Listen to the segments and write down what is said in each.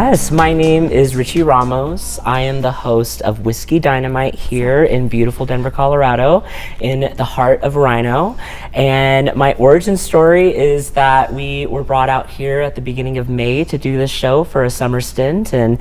Yes, my name is Richi Ramos. I am the host of Whiskey Dynamite here in beautiful Denver, Colorado, in the heart of RINO. And my origin story is that we were brought out here at the beginning of May to do this show for a summer stint, and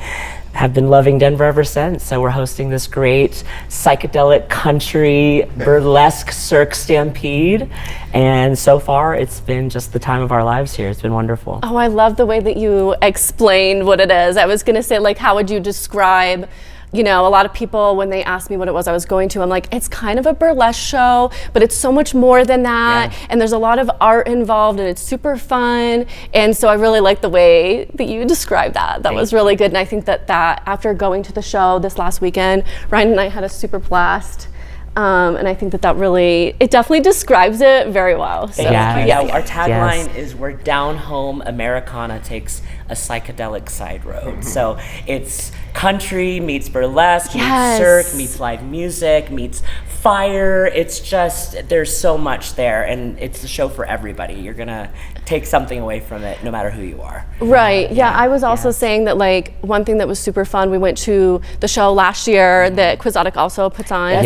have been loving Denver ever since. So we're hosting this great psychedelic country burlesque cirque stampede. And so far it's been just the time of our lives here. It's been wonderful. Oh, I love the way that you explained what it is. I was gonna say, like, how would you describe, you know, a lot of people, when they asked me what it was I was going to, I'm like, it's kind of a burlesque show, but it's so much more than that. Yeah. And there's a lot of art involved and it's super fun. And so I really like the way that you described that. That was really good. And I think that after going to the show this last weekend, Ryan and I had a super blast. And I think that it definitely describes it very well. So, yeah, our tagline is where down home Americana takes a psychedelic side road. So it's country meets burlesque, meets cirque, meets live music, meets fire. It's just, there's so much there, and it's a show for everybody. You're gonna take something away from it no matter who you are. Right, yeah, I was also saying that, like, one thing that was super fun, we went to the show last year that Quixotic also puts on,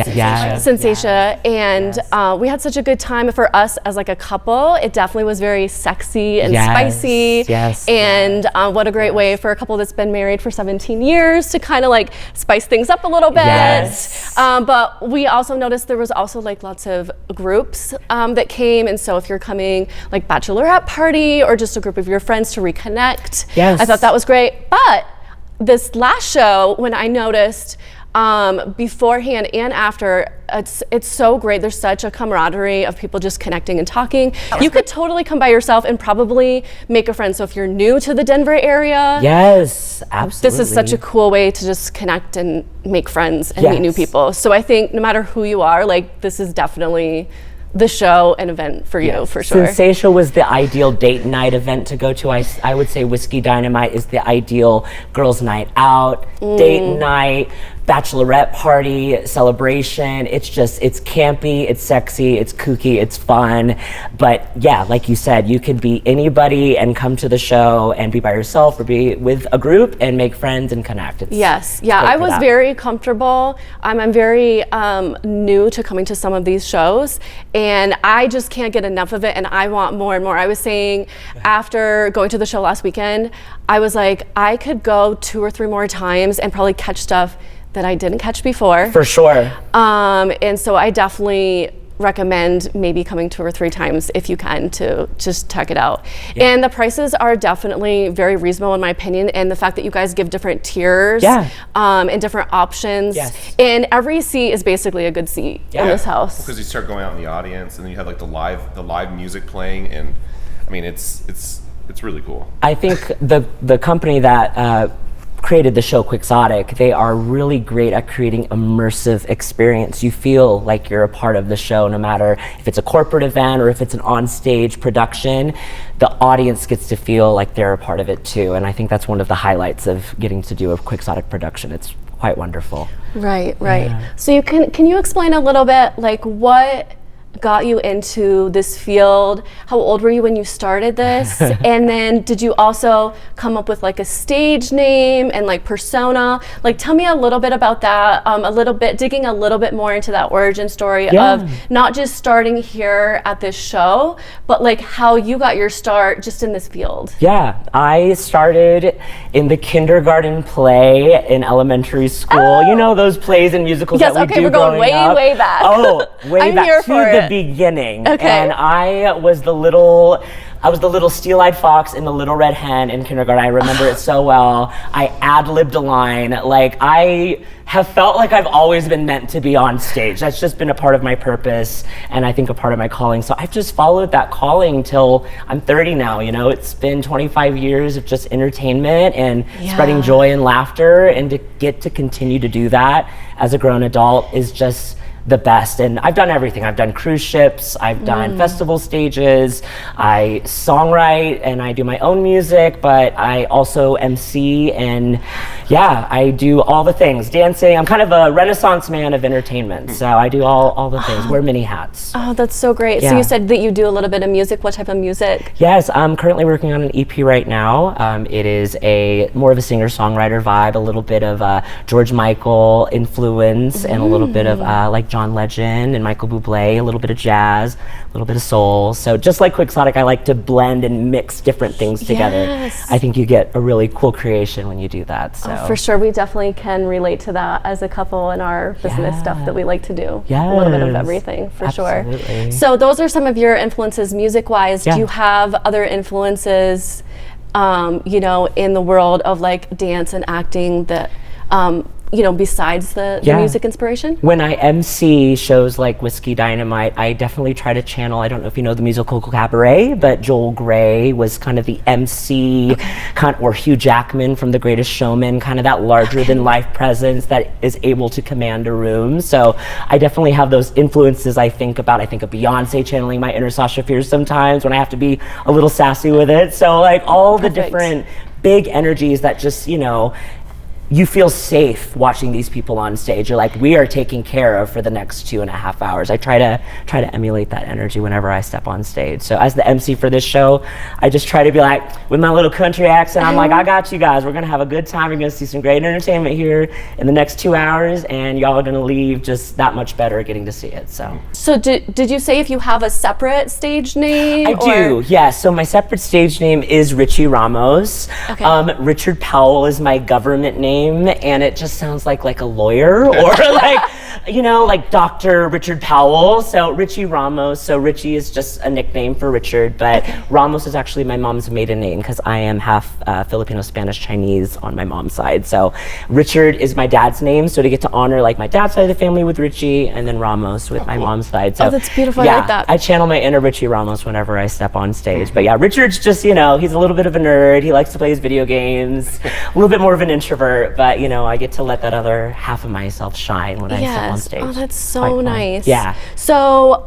Sensation, and we had such a good time. For us as like a couple, it definitely was very sexy and spicy, and what a great way for a couple that's been married for 17 years to kind of like spice things up a little bit. But we also noticed there was also like lots of groups that came, and so if you're coming like bachelorette party or just a group of your friends to reconnect, I thought that was great. But this last show, when I noticed beforehand and after, it's so great. There's such a camaraderie of people just connecting and talking. You could totally come by yourself and probably make a friend. So if you're new to the Denver area, absolutely, this is such a cool way to just connect and make friends and meet new people. So I think no matter who you are, like, this is definitely the show and event for you, for sure. Sensational was the ideal date night event to go to. I would say Whiskey Dynamite is the ideal girls' night out, date night, bachelorette party, celebration. It's campy, it's sexy, it's kooky, it's fun. But yeah, like you said, you could be anybody and come to the show and be by yourself or be with a group and make friends and connect. I was very comfortable. I'm very new to coming to some of these shows, and I just can't get enough of it, and I want more and more. I was saying after going to the show last weekend, I was like, I could go 2 or 3 more times and probably catch stuff that I didn't catch before. For sure. And so I definitely recommend maybe coming 2 or 3 times if you can to just check it out. And the prices are definitely very reasonable in my opinion, and the fact that you guys give different tiers and different options, and every seat is basically a good seat in this house. Because you start going out in the audience and then you have like the live music playing, and I mean it's really cool. I think the company that created the show Quixotic, they are really great at creating immersive experience. You feel like you're a part of the show, no matter if it's a corporate event or if it's an on-stage production. The audience gets to feel like they're a part of it too, and I think that's one of the highlights of getting to do a Quixotic production. It's quite wonderful. Right. So can you explain a little bit, like, what got you into this field? How old were you when you started this? And then did you also come up with like a stage name and like persona? Like, tell me a little bit about that, digging a little bit more into that origin story of not just starting here at this show, but like how you got your start just in this field. I started in the kindergarten play in elementary school. You know, those plays and musicals that we do we're going way back. Way back to the beginning. And I was the little steel-eyed fox in the Little Red Hen in kindergarten. I remember it so well. I ad-libbed a line. Like, I have felt like I've always been meant to be on stage. That's just been a part of my purpose, and I think a part of my calling. So I've just followed that calling till I'm 30 now. You know, it's been 25 years of just entertainment and spreading joy and laughter, and to get to continue to do that as a grown adult is just the best. And I've done everything. I've done cruise ships, I've done festival stages, I songwrite and I do my own music, but I also MC, and yeah, I do all the things. Dancing, I'm kind of a renaissance man of entertainment, so I do all the things, wear many hats. Oh, that's so great. So you said that you do a little bit of music. What type of music? Yes, I'm currently working on an EP right now. It is more of a singer-songwriter vibe, a little bit of George Michael influence, and a little bit of like John Legend and Michael Bublé, a little bit of jazz, a little bit of soul. So just like Quixotic, I like to blend and mix different things together. Yes. I think you get a really cool creation when you do that. So for sure, we definitely can relate to that as a couple in our business stuff that we like to do. Yes. A little bit of everything, for Absolutely. sure. So those are some of your influences music-wise. Yeah. Do you have other influences, you know, in the world of like dance and acting that, you know, besides the music inspiration? When I MC shows like Whiskey Dynamite, I definitely try to channel, I don't know if you know the musical Cabaret, but Joel Grey was kind of the MC, or Hugh Jackman from The Greatest Showman, kind of that larger than life presence that is able to command a room. So I definitely have those influences. I think of Beyonce channeling my inner Sasha Fierce sometimes when I have to be a little sassy with it. So like all the different big energies that just, you know, you feel safe watching these people on stage. You're like, we are taken care of for the next 2.5 hours. I try to emulate that energy whenever I step on stage. So as the MC for this show, I just try to be like, with my little country accent, I'm like, I got you guys. We're gonna have a good time. We're gonna see some great entertainment here in the next 2 hours, and y'all are gonna leave just that much better getting to see it. So did you say if you have a separate stage name? I do, yes. So my separate stage name is Richi Ramos. Okay. Richard Powell is my government name, and it just sounds like a lawyer or like, you know, like Dr. Richard Powell. So Richi Ramos. So Richie is just a nickname for Richard, but Ramos is actually my mom's maiden name because I am half Filipino, Spanish, Chinese on my mom's side. So Richard is my dad's name. So to get to honor like my dad's side of the family with Richie, and then Ramos with my mom's side. So that's beautiful. Yeah, I like that. I channel my inner Richie Ramos whenever I step on stage. But yeah, Richard's just, you know, he's a little bit of a nerd. He likes to play his video games, a little bit more of an introvert, but you know, I get to let that other half of myself shine when I step on stage. Oh, that's so nice. Yeah. So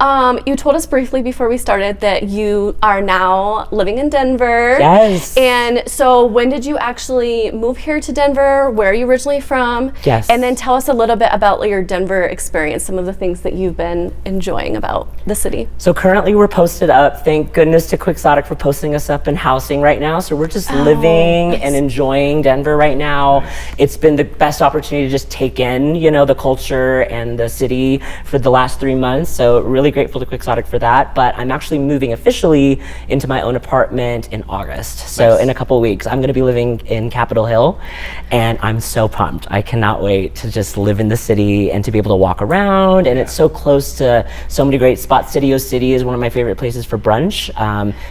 you told us briefly before we started that you are now living in Denver. Yes. And so when did you actually move here to Denver? Where are you originally from? Yes. And then tell us a little bit about your Denver experience, some of the things that you've been enjoying about the city. So currently we're posted up. Thank goodness to Quixotic for posting us up in housing right now. So we're just living and enjoying Denver right now. It's been the best opportunity to just take in, you know, the culture and the city for the last 3 months. So really grateful to Quixotic for that. But I'm actually moving officially into my own apartment in August. So in a couple of weeks, I'm going to be living in Capitol Hill, and I'm so pumped. I cannot wait to just live in the city and to be able to walk around. And it's so close to so many great spots. City-O City is one of my favorite places for brunch.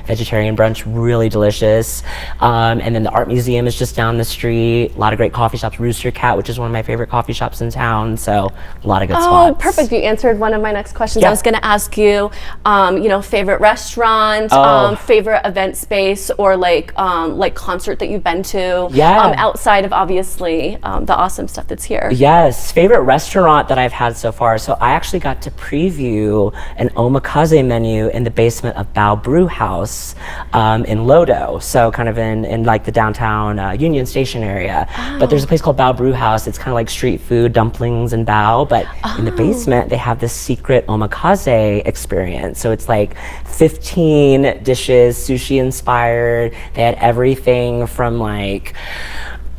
Vegetarian brunch, really delicious. And then the art museum is just down the street. A lot of great coffee shops. Rooster Cat, which is one of my favorite coffee shops in town. So a lot of good spots. Oh, perfect. You answered one of my next questions. I was going to ask you, you know, favorite restaurant, favorite event space, or like concert that you've been to. Outside of obviously the awesome stuff that's here. Yes, favorite restaurant that I've had so far. So I actually got to preview an omakase menu in the basement of Bao Brew House in Lodo. So kind of in like the downtown Union Station area. But there's a place called Bao Brew House. It's kind of like street food, dumplings and bao, but in the basement they have this secret omakase experience. So it's like 15 dishes, sushi inspired. They had everything from like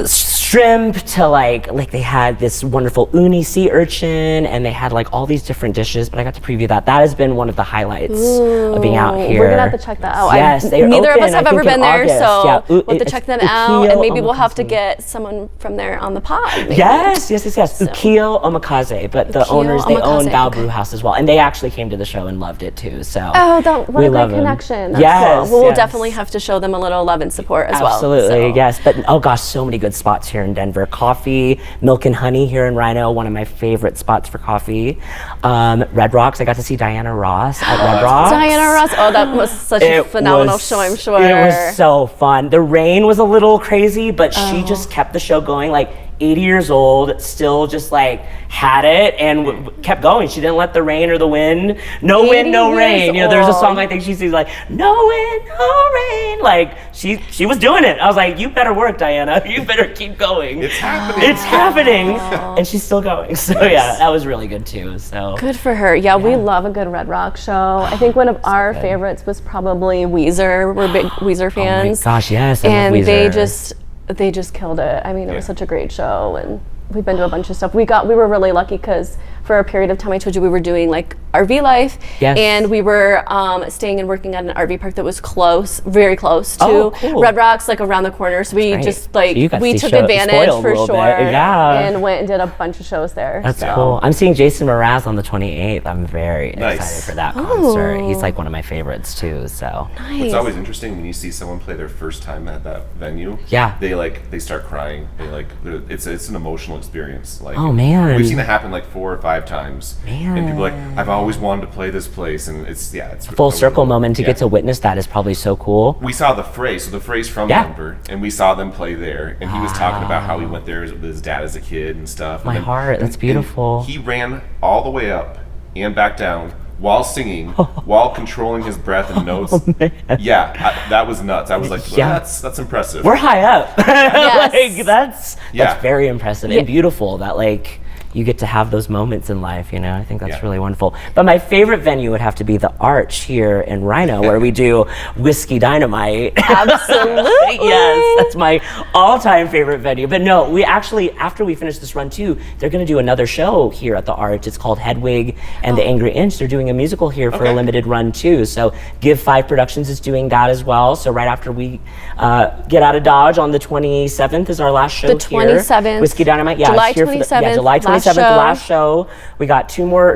shrimp to like they had this wonderful uni sea urchin, and they had like all these different dishes, but I got to preview that. That has been one of the highlights of being out here. We're gonna have to check that out. Yes, neither open, of us have ever been there, so we'll have to it's check them out, and maybe we'll have to omakase. get someone from there on the pod. Maybe. Yes. Ukiyo Omakase, but the owners, they own Bao Brew House as well, and they actually came to the show and loved it too. So what a great connection. That's cool. We'll definitely have to show them a little love and support as well. Absolutely, yes. But oh gosh, so many good spots here in Denver. Coffee, Milk and Honey here in RINO, one of my favorite spots for coffee. Red Rocks, I got to see Diana Ross at Red Rocks. Diana Ross, that was such a phenomenal show, I'm sure. It was so fun. The rain was a little crazy, but she just kept the show going. Like 80 years old, still just like had it and kept going. She didn't let the rain or the wind, no wind, no rain. You know, there's a song I think she sings like, no wind, no rain. Like she was doing it. I was like, you better work, Diana. You better keep going. It's happening. It's happening. And she's still going. So yeah, that was really good too. So good for her. Yeah, we love a good Red Rock show. I think one of our favorites was probably Weezer. We're big Weezer fans. Oh my gosh, yes. I love And Weezer. they just killed it. I mean, it was such a great show, and we've been to a bunch of stuff. We were really lucky because for a period of time, I told you we were doing like RV life, and we were staying and working at an RV park that was close, very close to Red Rocks, like around the corner. So we just like we took advantage for sure, and went and did a bunch of shows there. That's cool. I'm seeing Jason Mraz on the 28th. I'm very excited for that concert. He's like one of my favorites too. So it's always interesting when you see someone play their first time at that venue. Yeah, they start crying. It's an emotional experience. Like, oh man, we've seen it happen like 4 or 5 times. Man. And people are like, I've always wanted to play this place, and it's full circle moment to get to witness that is probably so cool. We saw the Phrase from Denver, and we saw them play there, and he was talking about how he went there with his dad as a kid and stuff. My heart, that's beautiful. He ran all the way up and back down while singing, while controlling his breath and notes. That was nuts. I was like, well, that's impressive. We're high up. Like that's very impressive and beautiful that like you get to have those moments in life, you know. I think that's really wonderful. But my favorite venue would have to be the Arch here in RINO, where we do Whiskey Dynamite. Absolutely. Yes, that's my all-time favorite venue. But no, we actually, after we finish this run too, they're going to do another show here at the Arch. It's called Hedwig and the Angry Inch. They're doing a musical here for a limited run too. So Give 5 Productions is doing that as well. So right after we get out of Dodge on the 27th is our last show here. The 27th. Whiskey Dynamite. July 27th. July 27th. The last show. We got three more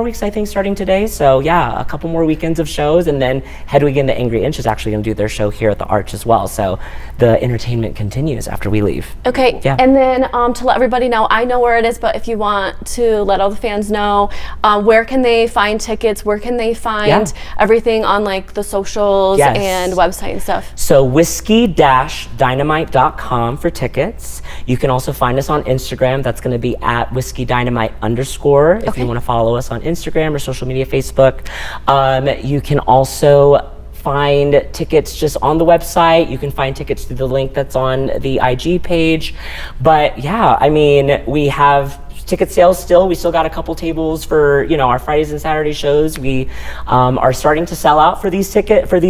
weeks, I think, starting today. So yeah, a couple more weekends of shows, and then Hedwig and the Angry Inch is actually going to do their show here at the Arch as well. So the entertainment continues after we leave. Okay, and then to let everybody know, I know where it is, but if you want to let all the fans know, where can they find tickets? Where can they find everything on like the socials and website and stuff? So whiskey-dynamite.com for tickets. You can also find us on Instagram. That's going to be at Whiskey Dynamite _ if you want to follow us on Instagram or social media, Facebook. You can also find tickets just on the website. You can find tickets through the link that's on the IG page. But yeah, I mean, we have ticket sales still. We still got a couple tables for, you know, our Fridays and Saturday shows. We are starting to sell out for these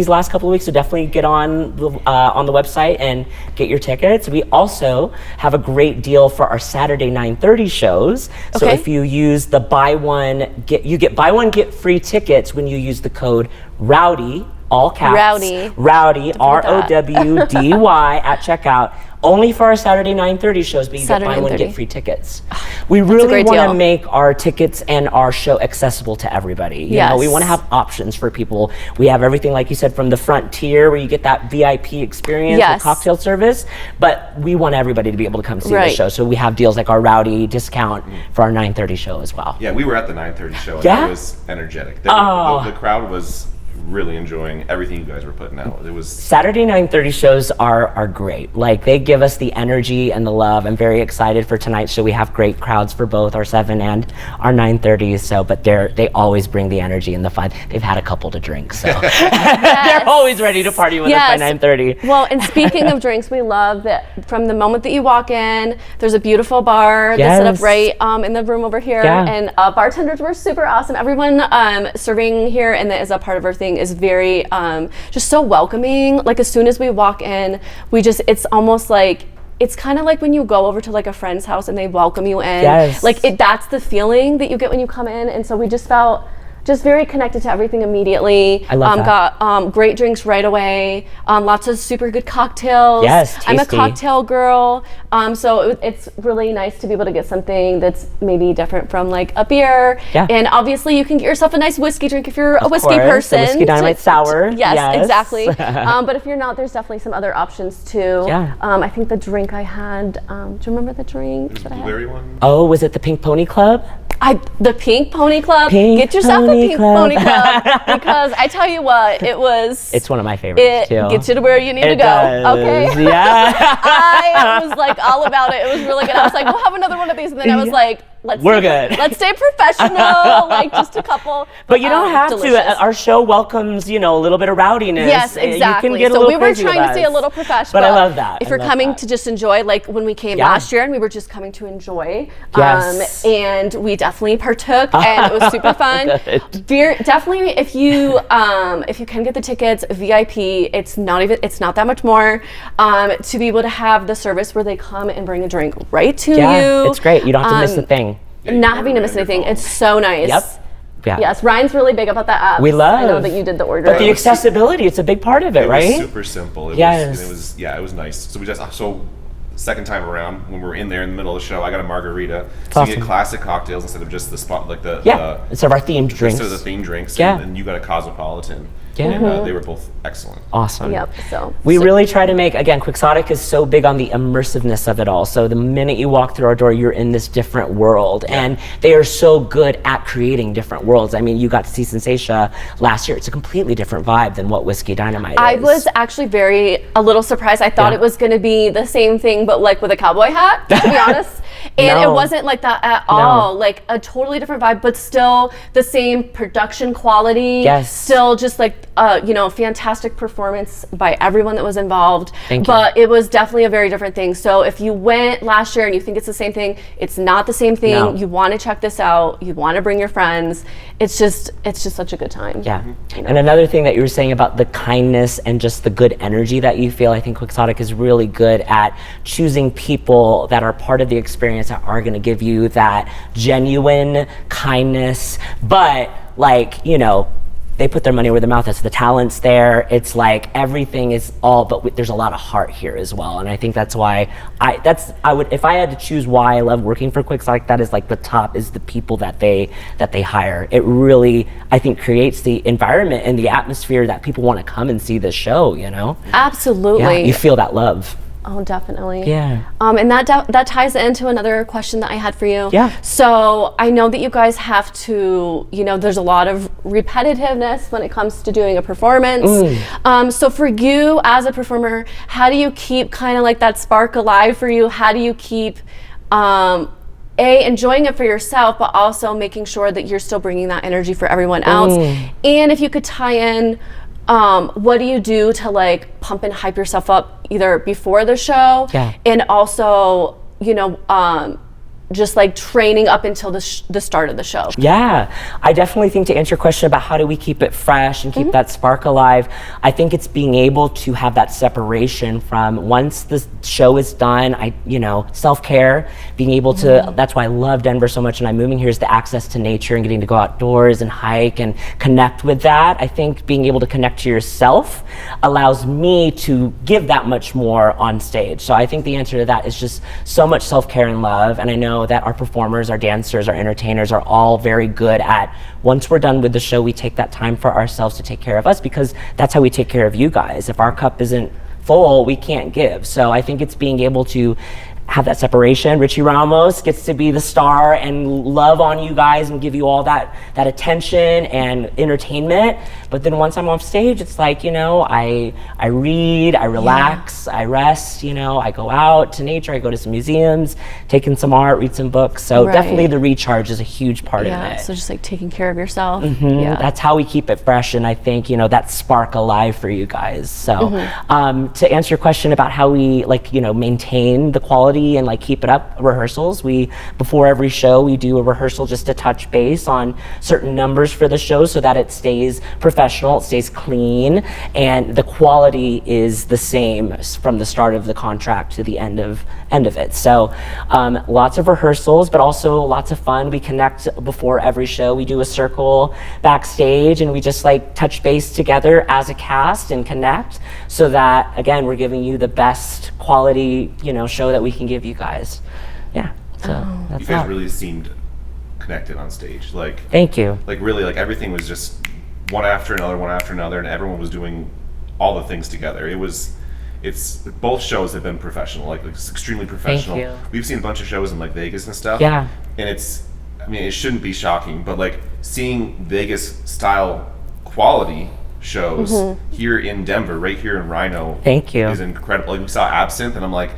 last couple of weeks, so definitely get on the website and get your tickets. We also have a great deal for our Saturday 9:30 shows. So if you use the buy one get free tickets when you use the code ROWDY, all caps, Rowdy, ROWDY at checkout. Only for our Saturday 9:30 shows, but you get buy one get free tickets. We really want to make our tickets and our show accessible to everybody. You know, we want to have options for people. We have everything, like you said, from the front tier where you get that VIP experience with cocktail service, but we want everybody to be able to come see the show. So we have deals like our Rowdy discount for our 9:30 show as well. Yeah, we were at the 9:30 show and it was energetic. The crowd was really enjoying everything you guys were putting out. It was Saturday 9:30 shows are great. Like, they give us the energy and the love. I'm very excited for tonight's show. We have great crowds for both our 7 and our 9:30s. So, but they always bring the energy and the fun. They've had a couple to drink, so they're always ready to party with us by 9:30. Well, and speaking of drinks, we love that from the moment that you walk in, there's a beautiful bar that's set up right in the room over here, and bartenders were super awesome. Everyone serving here and that is a part of our thing is very just so welcoming. Like, as soon as we walk in, it's almost like, it's kind of like when you go over to like a friend's house and they welcome you in. Like, that's the feeling that you get when you come in. And so we just felt just very connected to everything immediately. I love that. Got great drinks right away. Lots of super good cocktails. Tasty. I'm a cocktail girl, so it's really nice to be able to get something that's maybe different from like a beer. And obviously you can get yourself a nice whiskey drink if you're a whiskey person. The Whiskey Dynamite Sour. Yes, exactly. But if you're not, there's definitely some other options too. I think the drink I had, do you remember the drink that I had? Blueberry one? Oh, was it the Pink Pony Club? The Pink Pony Club. Get yourself a Pink Pony Club because I tell you what, it's one of my favorites too. It gets you to where you need to go. Does. Okay. Yeah. I was like all about it. It was really good. I was like, we'll have another one of these, and then I was like, we're good. Let's stay professional, like just a couple. But you don't have to. Our show welcomes, a little bit of rowdiness. Yes, exactly. You can get so a we little were crazy trying with to stay a little professional. But I love that. If you're coming to just enjoy, like when we came last year, and we were just coming to enjoy. Yes. And we definitely partook, and it was super fun. Definitely, if you can get the tickets, VIP, it's not that much more. To be able to have the service where they come and bring a drink right to you. It's great. You don't have to miss a thing. Not having to miss anything. It's so nice. Yep. Yeah. Yes, Ryan's really big about that app. We love. I know that you did the ordering. But the accessibility, it's a big part of it, right? It was super simple. It was nice. So second time around, when we were in there in the middle of the show, I got a margarita. So you get classic cocktails instead of just the spot, like instead of our themed drinks. Instead of the themed drinks. Yeah. And you got a cosmopolitan. Yeah. And they were both excellent. Awesome. Yep. We really try to make, again, Quixotic is so big on the immersiveness of it all. So the minute you walk through our door, you're in this different world. Yeah. And they are so good at creating different worlds. I mean, you got to see Sensatia last year. It's a completely different vibe than what Whiskey Dynamite is. I was actually a little surprised. I thought it was going to be the same thing, but like with a cowboy hat, to be honest. And it wasn't like that at all. Like a totally different vibe, but still the same production quality. Yes. Still just like, fantastic performance by everyone that was involved. But it was definitely a very different thing. So if you went last year and you think it's the same thing, it's not the same thing. No. You want to check this out. You want to bring your friends. It's just such a good time. Yeah. And another thing that you were saying about the kindness and just the good energy that you feel, I think Quixotic is really good at choosing people that are part of the experience that are going to give you that genuine kindness, but they put their money where their mouth is. The talent's there. It's like everything is all, but there's a lot of heart here as well. And I think that's why if I had to choose why I love working for Quixotic, that is like the top is the people that they hire. It really, I think, creates the environment and the atmosphere that people want to come and see the show. Absolutely. Yeah, you feel that love. Oh, definitely. Yeah. And that ties into another question that I had for you. Yeah. So I know that you guys have to, there's a lot of repetitiveness when it comes to doing a performance. So for you as a performer, how do you keep kind of like that spark alive for you? How do you keep, enjoying it for yourself, but also making sure that you're still bringing that energy for everyone else? And if you could tie in, what do you do to like pump and hype yourself up either before the show and also, just like training up until the start of the show? Yeah, I definitely think to answer your question about how do we keep it fresh and keep that spark alive, I think it's being able to have that separation from once the show is done, self-care, being able to, that's why I love Denver so much and I'm moving here, is the access to nature and getting to go outdoors and hike and connect with that. I think being able to connect to yourself allows me to give that much more on stage. So I think the answer to that is just so much self-care and love. And I know that our performers, our dancers, our entertainers are all very good at, once we're done with the show, we take that time for ourselves to take care of us, because that's how we take care of you guys. If our cup isn't full, we can't give. So I think it's being able to have that separation. Richi Ramos gets to be the star and love on you guys and give you all that attention and entertainment. But then once I'm off stage, it's like, I read, I relax, I rest, I go out to nature, I go to some museums, take in some art, read some books. So definitely the recharge is a huge part of it. So just like taking care of yourself. That's how we keep it fresh. And I think, that spark alive for you guys. So to answer your question about how we maintain the quality and like keep it up, rehearsals, before every show we do a rehearsal just to touch base on certain numbers for the show so that it stays professional, it stays clean, and the quality is the same from the start of the contract to the end of it. So lots of rehearsals, but also lots of fun. We connect before every show. We do a circle backstage and we just like touch base together as a cast and connect, so that again we're giving you the best quality show that we can give you guys. So that's you guys really seemed connected on stage. Like, thank you. Like really, like everything was just one after another, and everyone was doing all the things together. It's both shows have been professional, like it's extremely professional. Thank you. We've seen a bunch of shows in like Vegas and stuff. Yeah. And it's mean, it shouldn't be shocking, but like seeing Vegas style quality shows here in Denver, right here in RINO. Thank you. Is incredible. Like we saw Absinthe, and I'm like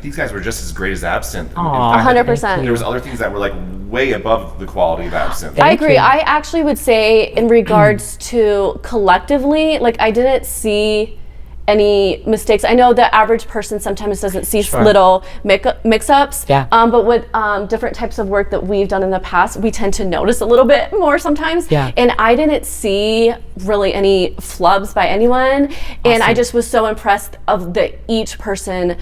these guys were just as great as Absinthe. Aw, 100%. There was other things that were like way above the quality of Absinthe. I agree. I actually would say in regards to collectively, like I didn't see any mistakes. I know the average person sometimes doesn't see little mix-ups, but with different types of work that we've done in the past, we tend to notice a little bit more sometimes. And I didn't see really any flubs by anyone, and I just was so impressed of each person.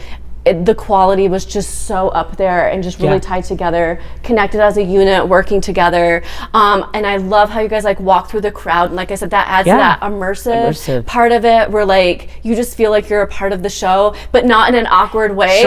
The quality was just so up there and just really tied together, connected as a unit, working together. And I love how you guys like walk through the crowd. And like I said, that adds to that immersive part of it where like you just feel like you're a part of the show, but not in an awkward way.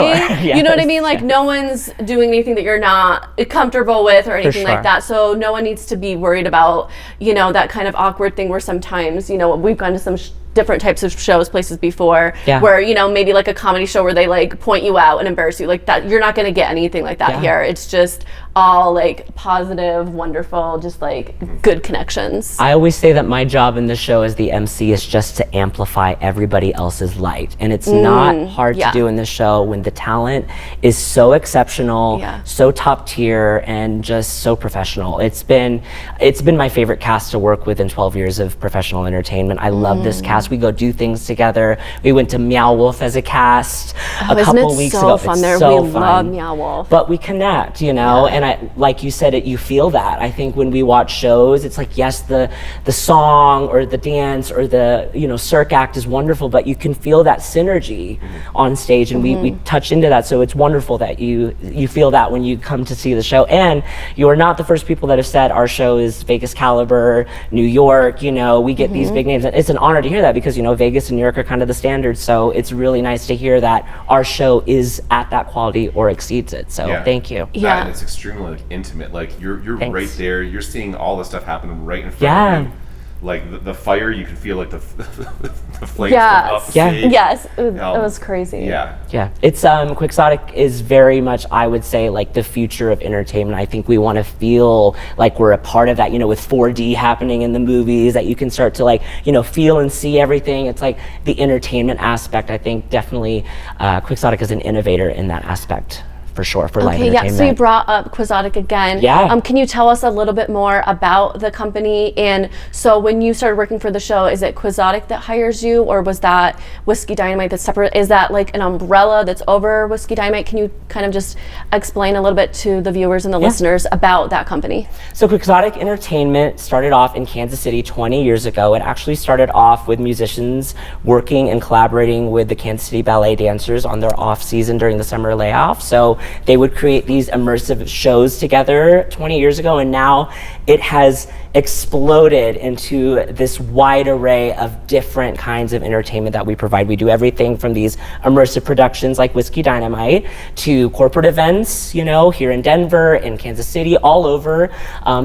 You know what I mean? Like no one's doing anything that you're not comfortable with or anything like that. So no one needs to be worried about, you know, that kind of awkward thing where sometimes, you know, we've gone to some different types of shows, places before where, you know, maybe like a comedy show where they like point you out and embarrass you like that. You're not going to get anything like that here. It's just all like positive, wonderful, just like good connections. I always say that my job in the show as the MC is just to amplify everybody else's light. And it's not hard to do in the show when the talent is so exceptional, so top tier, and just so professional. It's been my favorite cast to work with in 12 years of professional entertainment. I love this cast. We go do things together. We went to Meow Wolf as a cast a couple weeks ago. It's so fun there. We love Meow Wolf. But we connect, you know, and like you said, you feel that. I think when we watch shows, it's like, yes, the song or the dance or the, you know, circ act is wonderful, but you can feel that synergy on stage, and we touch into that. So it's wonderful that you feel that when you come to see the show. And you're not the first people that have said our show is Vegas caliber, New York, you know, we get these big names. And it's an honor to hear that because, you know, Vegas and New York are kind of the standards. So it's really nice to hear that our show is at that quality or exceeds it. So thank you. And it's extremely like intimate. Like you're right there. You're seeing all this stuff happen right in front of you. Like the fire, you can feel like the flames come up the stage. It was crazy. It's Quixotic is very much, I would say, like the future of entertainment. I think we want to feel like we're a part of that, you know, with 4D happening in the movies, that you can start to like, you know, feel and see everything. It's like the entertainment aspect. I think definitely Quixotic is an innovator in that aspect. For sure, for live entertainment. So you brought up Quixotic again. Can you tell us a little bit more about the company? And so when you started working for the show, is it Quixotic that hires you, or was that Whiskey Dynamite that's separate? Is that like an umbrella that's over Whiskey Dynamite? Can you kind of just explain a little bit to the viewers and the listeners about that company? So Quixotic Entertainment started off in Kansas City 20 years ago. It actually started off with musicians working and collaborating with the Kansas City ballet dancers on their off season during the summer layoff. So they would create these immersive shows together 20 years ago, and now it has exploded into this wide array of different kinds of entertainment that we provide. We do everything from these immersive productions like Whiskey Dynamite to corporate events, you know, here in Denver, in Kansas City, all over.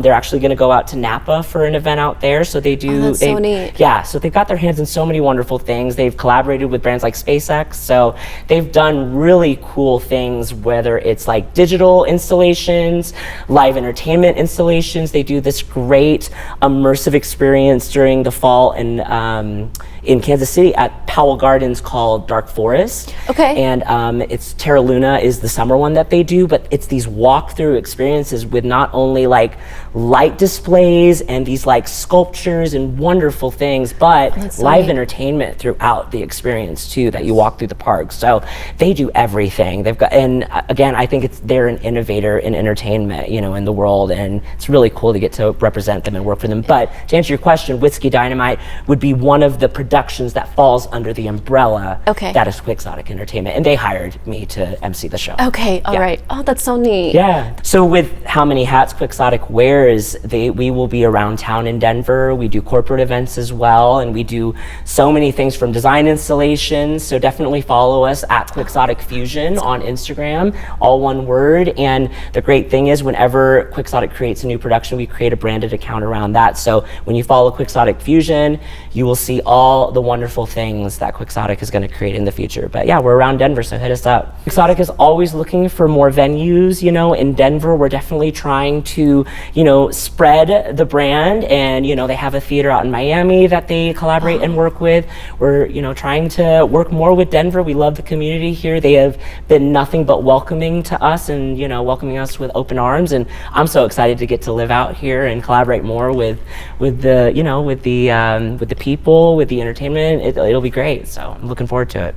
They're actually going to go out to Napa for an event out there. So they do. That's so neat. Yeah, so they've got their hands in so many wonderful things. They've collaborated with brands like SpaceX. So they've done really cool things, whether it's like digital installations, live entertainment installations. They do this great immersive experience during the fall and in Kansas City at Powell Gardens called Dark Forest. And it's Terra Luna is the summer one that they do, but it's these walkthrough experiences with not only like light displays and these like sculptures and wonderful things, but live entertainment throughout the experience too, that you walk through the park. So they do everything. They've got, and again, I think they're an innovator in entertainment, you know, in the world, and it's really cool to get to represent them and work for them. But to answer your question, Whiskey Dynamite would be one of the productions that falls under the umbrella that is Quixotic Entertainment, and they hired me to MC the show. All right. Oh, that's so neat. So with how many hats Quixotic wears, we will be around town in Denver. We do corporate events as well, and we do so many things from design installations. So definitely follow us at Quixotic Fusion on Instagram. all one word. And the great thing is whenever Quixotic creates a new production, we create a branded account around that. So when you follow Quixotic Fusion, you will see all the wonderful things that Quixotic is going to create in the future. But yeah, we're around Denver, so hit us up. Quixotic is always looking for more venues, you know. In Denver, we're definitely trying to, you know, spread the brand, and, you know, they have a theater out in Miami that they collaborate and work with. We're, you know, trying to work more with Denver. We love the community here. They have been nothing but welcoming to us, and, you know, welcoming us with open arms. And I'm so excited to get to live out here and collaborate more with the, you know, with the people, with the entertainment. It'll be great. So I'm looking forward to it.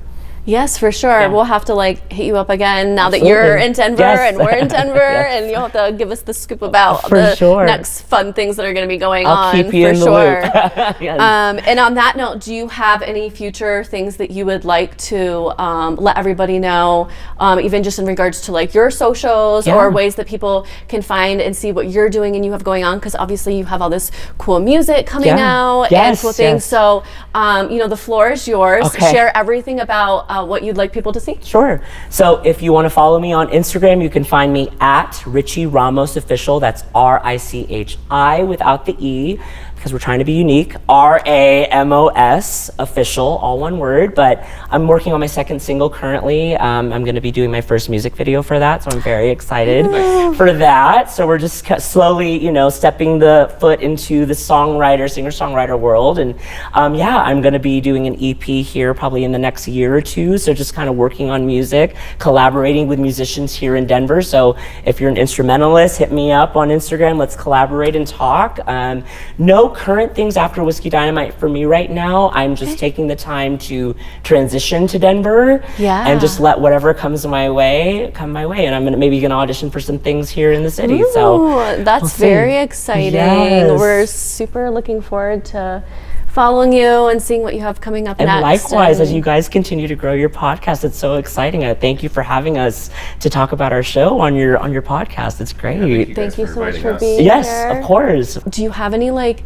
Yes, for sure. Yeah. We'll have to like hit you up again now Absolutely. that you're in Denver and we're in Denver, Yes. and you'll have to give us the scoop about For the sure. next fun things that are going to be going I'll on. keep you for in the sure. loop. Yes. And on that note, do you have any future things that you would like to let everybody know, even just in regards to like your socials or ways that people can find and see what you're doing and you have going on? Because obviously you have all this cool music coming out and cool things. So, you know, the floor is yours. Okay. Share everything about what you'd like people to see. Sure. So if you want to follow me on Instagram, you can find me at Richi Ramos Official. That's R-I-C-H-I without the E, because we're trying to be unique. R-A-M-O-S Official, all one word. But I'm working on my second single currently. I'm going to be doing my first music video for that, so I'm very excited for that. So we're just slowly, you know, stepping the foot into the singer-songwriter world. And yeah, I'm going to be doing an EP here probably in the next year or two. So just kind of working on music, collaborating with musicians here in Denver. So if you're an instrumentalist, hit me up on Instagram. Let's collaborate and talk. No current things after Whiskey Dynamite for me right now. I'm just taking the time to transition to Denver and just let whatever comes my way come my way. And I'm maybe gonna audition for some things here in the city. Ooh, so that's very exciting. Yes. We're super looking forward to following you and seeing what you have coming up and next. Likewise, as you guys continue to grow your podcast, it's so exciting. Thank you for having us to talk about our show on your podcast. It's great. Thank you so much inviting for us. being here. Yes, of course. Do you have any like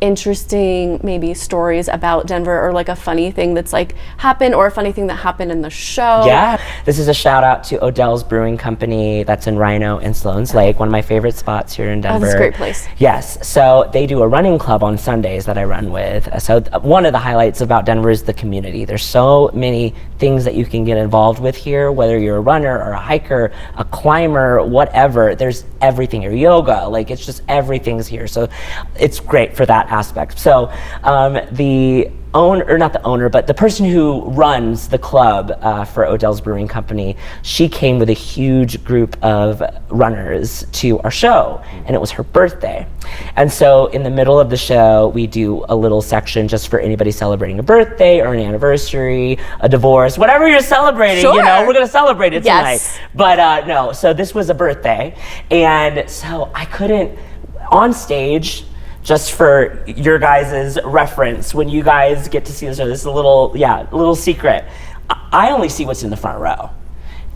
interesting maybe stories about Denver, or like a funny thing that's like happened, or a funny thing that happened in the show? Yeah, this is a shout out to Odell's Brewing Company that's in RINO and Sloan's Lake, one of my favorite spots here in Denver. Oh, that's a great place. Yes, so they do a running club on Sundays that I run with. So one of the highlights about Denver is the community. There's so many things that you can get involved with here, whether you're a runner or a hiker, a climber, whatever. There's everything here, yoga, like it's just everything's here. So it's great for that aspect. So the owner, or not the owner, but the person who runs the club for Odell's Brewing Company, she came with a huge group of runners to our show, and it was her birthday. And so in the middle of the show, we do a little section just for anybody celebrating a birthday or an anniversary, a divorce, whatever you're celebrating, you know, we're gonna celebrate it tonight. But no, so this was a birthday, and so I couldn't, on stage, just for your guys' reference, when you guys get to see the show, this is a little secret. I only see what's in the front row.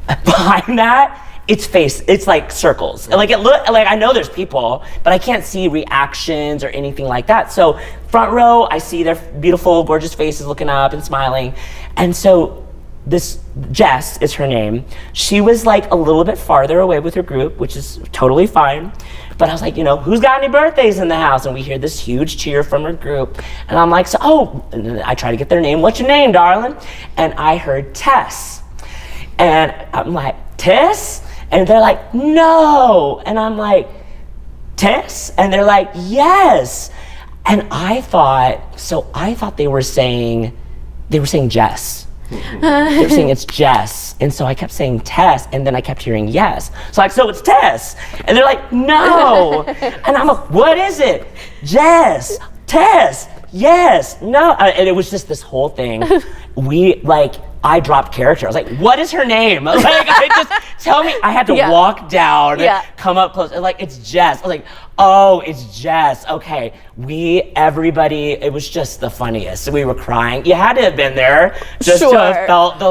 Behind that, it's like circles. Like I know there's people, but I can't see reactions or anything like that. So front row, I see their beautiful, gorgeous faces looking up and smiling. And so this Jess is her name. She was like a little bit farther away with her group, which is totally fine. But I was like, you know, who's got any birthdays in the house? And we hear this huge cheer from her group. And I'm like, and then I try to get their name. What's your name, darling? And I heard Tess. And I'm like, Tess? And they're like, no. And I'm like, Tess? And they're like, yes. And I thought they were saying Jess. They were saying it's Jess, and so I kept saying Tess, and then I kept hearing yes. So it's Tess, and they're like, no, and I'm like, what is it? Jess, Tess, yes, no, and it was just this whole thing. I dropped character. I was like, what is her name? Tell me. I had to walk down, come up close, and like, it's Jess. I was like, oh, it's Jess. Okay, everybody, it was just the funniest. We were crying. You had to have been there just to have felt the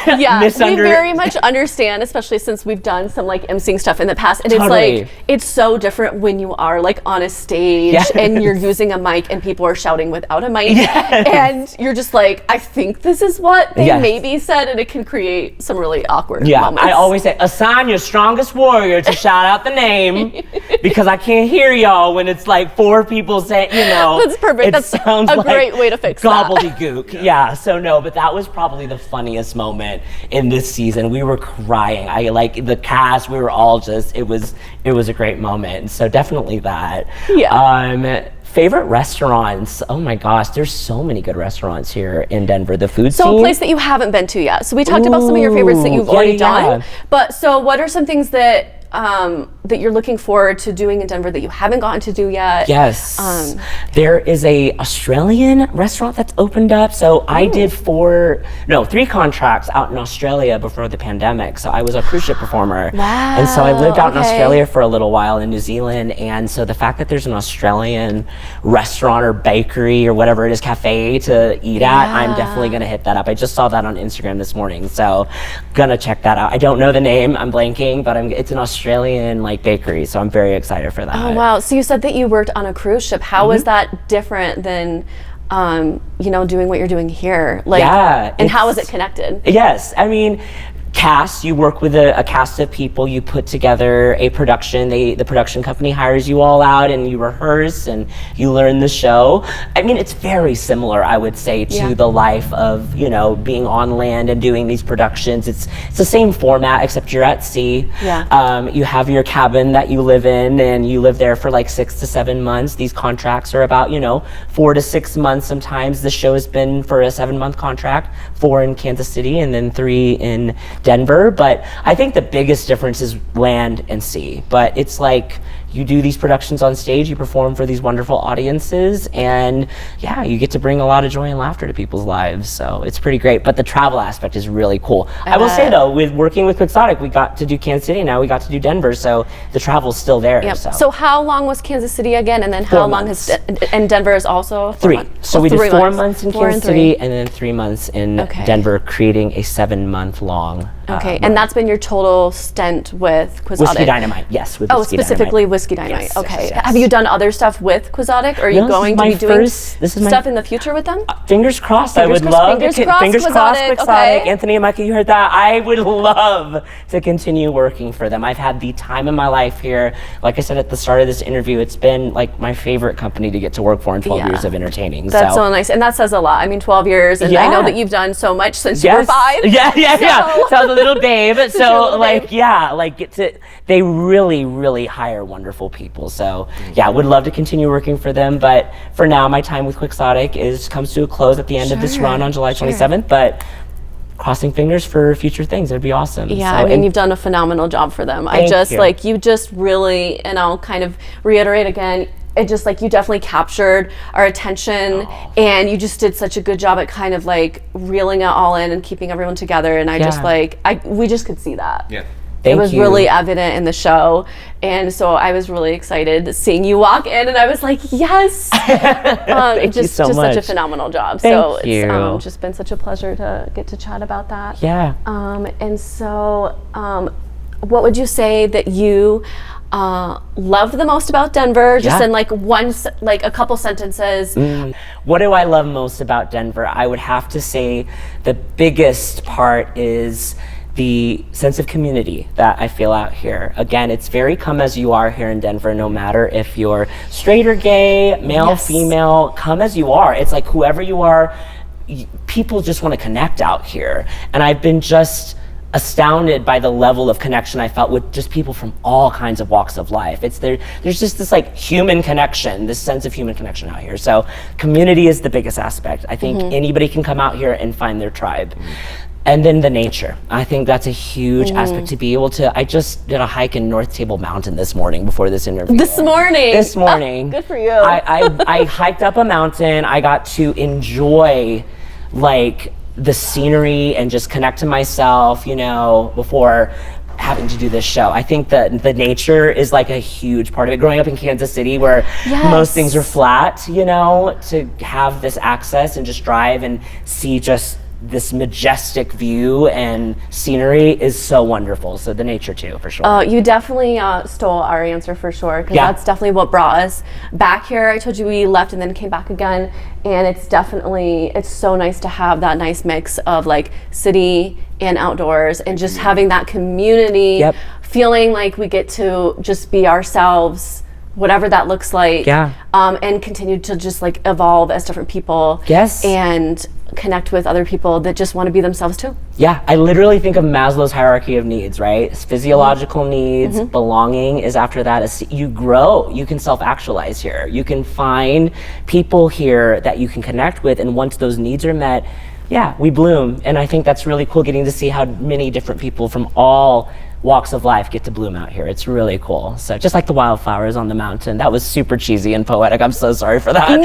Yeah, we very much understand, especially since we've done some like emceeing stuff in the past, and it's like it's so different when you are like on a stage and you're using a mic and people are shouting without a mic, and you're just like, I think this is what they maybe said, and it can create some really awkward moments. I always say, assign your strongest warrior to shout out the name because I can't hear y'all when it's like 4 people saying, you know. That's perfect. That's sounds a great way to fix gobbledygook. So no, but that was probably the funniest moment in this season. We were crying. I like the cast. We were all just. It was a great moment. So definitely that. Favorite restaurants? Oh my gosh, there's so many good restaurants here in Denver. The food scene. So a place that you haven't been to yet. So we talked about some of your favorites that you've already done. But so what are some things that that you're looking forward to doing in Denver that you haven't gotten to do yet? Yes. There is a Australian restaurant that's opened up. So I did 3 contracts out in Australia before the pandemic. So I was a cruise ship performer. Wow. And so I lived out in Australia for a little while, in New Zealand. And so the fact that there's an Australian restaurant or bakery or whatever it is, cafe to eat at, I'm definitely gonna hit that up. I just saw that on Instagram this morning. So gonna check that out. I don't know the name, I'm blanking, but it's an Australian like bakery, so I'm very excited for that. Oh wow! So you said that you worked on a cruise ship. How was that different than, you know, doing what you're doing here? Like, and how is it connected? Yes, I mean, cast, you work with a cast of people, you put together a production, the production company hires you all out and you rehearse and you learn the show. I mean, it's very similar, I would say, to the life of, you know, being on land and doing these productions. It's the same format, except you're at sea. You have your cabin that you live in and you live there for like 6 to 7 months. These contracts are about, you know, 4 to 6 months sometimes. The show has been for a 7-month contract, 4 in Kansas City and then 3 in Denver. But I think the biggest difference is land and sea. But it's like you do these productions on stage, you perform for these wonderful audiences, and you get to bring a lot of joy and laughter to people's lives. So it's pretty great. But the travel aspect is really cool. I will say though, with working with Quixotic, we got to do Kansas City, now we got to do Denver, so the travel's still there. So how long was Kansas City again, and then how long has and Denver is also 3 months. So we did 4 months in Kansas City and then 3 months in Denver, creating a 7-month long and that's been your total stint with Quixotic? Whiskey Dynamite, yes. With specifically Whiskey Dynamite. Yes, yes. Have you done other stuff with Quixotic? Or are you going to be doing stuff in the future with them? Fingers crossed. I would love to. Fingers crossed, Quixotic. Anthony and Micah, you heard that. I would love to continue working for them. I've had the time of my life here. Like I said at the start of this interview, it's been like my favorite company to get to work for in 12 years of entertaining. That's so nice. And that says a lot. I mean, 12 years. And I know that you've done so much since you were 5. So I was a little babe. So they really hire wonderful people. So would love to continue working for them. But for now, my time with Quixotic comes to a close at the end of this run on July 27th. But crossing fingers for future things. It'd be awesome. I mean, you've done a phenomenal job for them. You just really, and I'll kind of reiterate again, it just like you definitely captured our attention and you just did such a good job at kind of like reeling it all in and keeping everyone together, and we just could see that. It was really evident in the show, and so I was really excited seeing you walk in, and I was like, yes. Thank you so much. Such a phenomenal job. It's just been such a pleasure to get to chat about that. And so what would you say that you love the most about Denver? Just in like a couple sentences. What do I love most about Denver? I would have to say the biggest part is the sense of community that I feel out here. Again, it's very come as you are here in Denver, no matter if you're straight or gay, male, female, come as you are. It's like whoever you are, people just want to connect out here. And I've been just astounded by the level of connection I felt with just people from all kinds of walks of life. There's just this like human connection, this sense of human connection out here. So community is the biggest aspect. I think anybody can come out here and find their tribe. And then the nature. I think that's a huge aspect to be able to. I just did a hike in North Table Mountain this morning before this interview. This morning? Good for you. I hiked up a mountain. I got to enjoy like the scenery and just connect to myself, you know, before having to do this show. I think that the nature is like a huge part of it. Growing up in Kansas City where most things are flat, you know, to have this access and just drive and see just this majestic view and scenery is so wonderful. So the nature too, for sure. You definitely stole our answer for sure, because that's definitely what brought us back here. I told you we left and then came back again, and it's so nice to have that nice mix of like city and outdoors, and just having that community, feeling like we get to just be ourselves, whatever that looks like, and continue to just like evolve as different people, and connect with other people that just want to be themselves too. Yeah, I literally think of Maslow's hierarchy of needs, right? It's physiological needs, belonging is after that. You grow, you can self-actualize here. You can find people here that you can connect with, and once those needs are met, we bloom. And I think that's really cool, getting to see how many different people from all walks of life get to bloom out here. It's really cool. So just like the wildflowers on the mountain. That was super cheesy and poetic. I'm so sorry for that. No.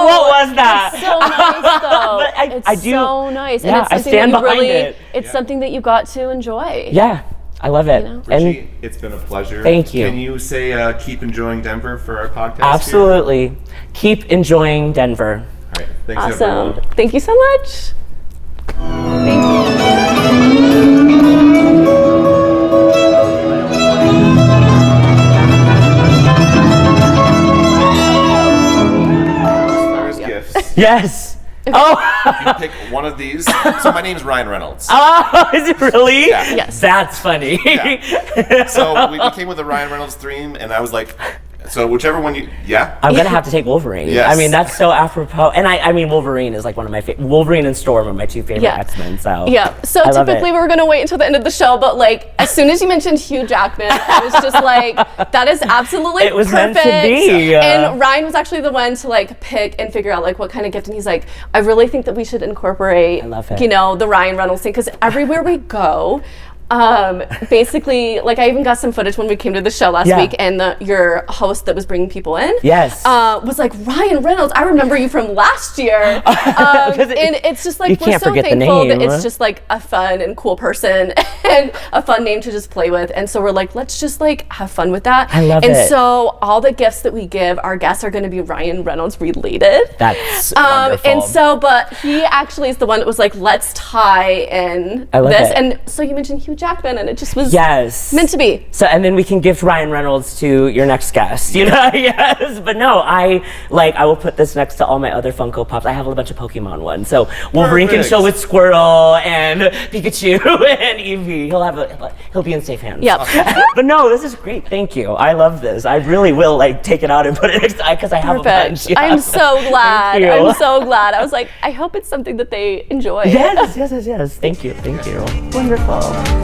What was that? It's so nice though. But I do, so nice. Yeah, and it's something I stand that you behind really, it. It's something that you got to enjoy. Yeah, I love it. Richi, it's been a pleasure. Thank you. Can you say keep enjoying Denver for our podcast? Absolutely. Here? Keep enjoying Denver. All right. Thanks, awesome. everyone. Thank you so much. Thank you. Yes. You pick one of these. So my name's Ryan Reynolds. Oh, is it really? Yeah. Yes. That's funny. Yeah. So we came with the Ryan Reynolds theme, and I was like, so whichever one you, I'm gonna have to take Wolverine. Yes. I mean, that's so apropos. And I mean, Wolverine is like one of my favorite. Wolverine and Storm are my two favorite X-Men. So So typically we were gonna wait until the end of the show, but like as soon as you mentioned Hugh Jackman, I was just like, that is absolutely it was perfect. meant to be. And Ryan was actually the one to like pick and figure out like what kind of gift, and he's like, I really think that we should incorporate, I love it. you know, the Ryan Reynolds thing, because everywhere we go. Basically, like I even got some footage when we came to the show last week, and your host that was bringing people in, was like, Ryan Reynolds, I remember you from last year. And it's just like, we're so thankful that it's just like a fun and cool person and a fun name to just play with. And so we're like, let's just like have fun with that. I love it. And so all the gifts that we give our guests are going to be Ryan Reynolds related. That's wonderful. And so, but he actually is the one that was like, let's tie in this. It. And so you mentioned Hugh Jackman, and it just was meant to be. So, and then we can gift Ryan Reynolds to your next guest, you know? But no, I will put this next to all my other Funko Pops. I have a bunch of Pokemon ones. So Wolverine can show with Squirtle and Pikachu and Eevee. He'll be in safe hands. Yep. But no, this is great. Thank you. I love this. I really will like take it out and put it next, because I have a bunch. Yeah. I'm so glad. Thank you. I'm so glad. I was like, I hope it's something that they enjoy. Yes. Thank you. Wonderful.